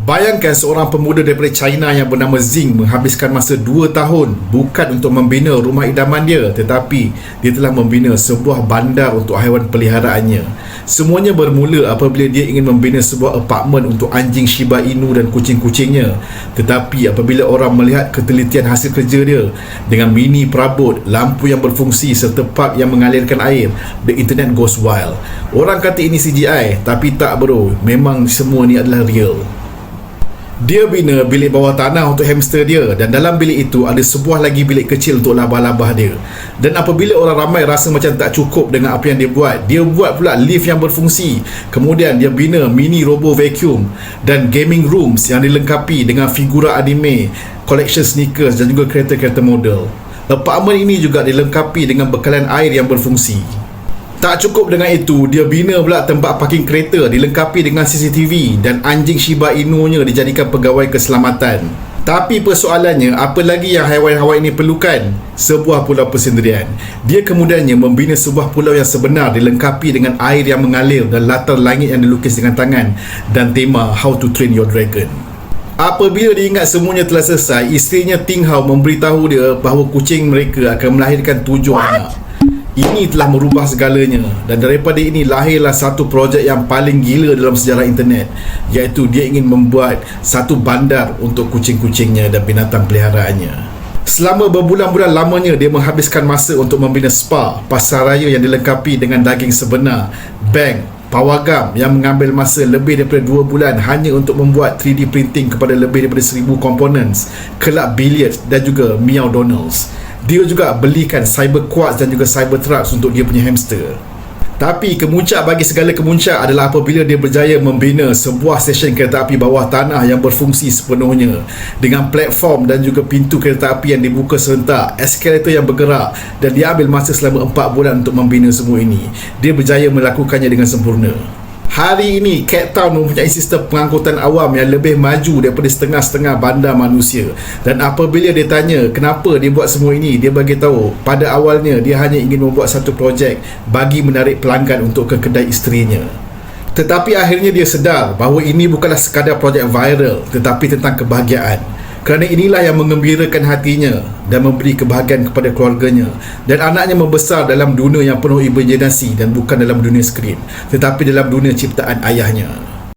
Bayangkan seorang pemuda daripada China yang bernama Zing menghabiskan masa 2 tahun bukan untuk membina rumah idaman dia, tetapi dia telah membina sebuah bandar untuk haiwan peliharaannya. Semuanya bermula apabila dia ingin membina sebuah apartmen untuk anjing Shiba Inu dan kucing-kucingnya. Tetapi apabila orang melihat ketelitian hasil kerja dia dengan mini perabot, lampu yang berfungsi serta park yang mengalirkan air, the internet goes wild. Orang kata ini CGI, tapi tak bro, memang semua ni adalah real. Dia bina bilik bawah tanah untuk hamster dia, dan dalam bilik itu ada sebuah lagi bilik kecil untuk labah-labah dia. Dan apabila orang ramai rasa macam tak cukup dengan apa yang dia buat pula lift yang berfungsi. Kemudian dia bina mini robo vacuum dan gaming rooms yang dilengkapi dengan figura anime, collection sneakers dan juga kereta-kereta model. Apartmen ini juga dilengkapi dengan bekalan air yang berfungsi. Tak cukup dengan itu, dia bina pula tempat parking kereta dilengkapi dengan CCTV dan anjing Shiba Inu-nya dijadikan pegawai keselamatan. Tapi persoalannya, apa lagi yang haiwan-haiwan ini perlukan? Sebuah pulau persendirian. Dia kemudiannya membina sebuah pulau yang sebenar dilengkapi dengan air yang mengalir dan latar langit yang dilukis dengan tangan dan tema How to Train Your Dragon. Apabila dia ingat semuanya telah selesai, isterinya Ting Hao memberitahu dia bahawa kucing mereka akan melahirkan 7 anak. Ini telah merubah segalanya, dan daripada ini lahirlah satu projek yang paling gila dalam sejarah internet, iaitu dia ingin membuat satu bandar untuk kucing-kucingnya dan binatang peliharaannya. Selama berbulan-bulan lamanya dia menghabiskan masa untuk membina spa, pasaraya yang dilengkapi dengan daging sebenar, bank, pawagam yang mengambil masa lebih daripada 2 bulan hanya untuk membuat 3D printing kepada lebih daripada 1000 components, kelab biliard dan juga Meow Donalds. Dia juga belikan cyber quads dan juga cyber trucks untuk dia punya hamster. Tapi kemuncak bagi segala kemuncak adalah apabila dia berjaya membina sebuah stesen kereta api bawah tanah yang berfungsi sepenuhnya, dengan platform dan juga pintu kereta api yang dibuka serentak, eskalator yang bergerak, dan dia ambil masa selama 4 bulan untuk membina semua ini. Dia berjaya melakukannya dengan sempurna. Hari ini, Cape Town mempunyai sistem pengangkutan awam yang lebih maju daripada setengah-setengah bandar manusia. Dan apabila dia tanya kenapa dia buat semua ini, dia bagi tahu pada awalnya dia hanya ingin membuat satu projek bagi menarik pelanggan untuk ke kedai isterinya. Tetapi akhirnya dia sedar bahawa ini bukanlah sekadar projek viral, tetapi tentang kebahagiaan. Kerana inilah yang mengembirakan hatinya dan memberi kebahagiaan kepada keluarganya, dan anaknya membesar dalam dunia yang penuh imajinasi dan bukan dalam dunia skrin, tetapi dalam dunia ciptaan ayahnya.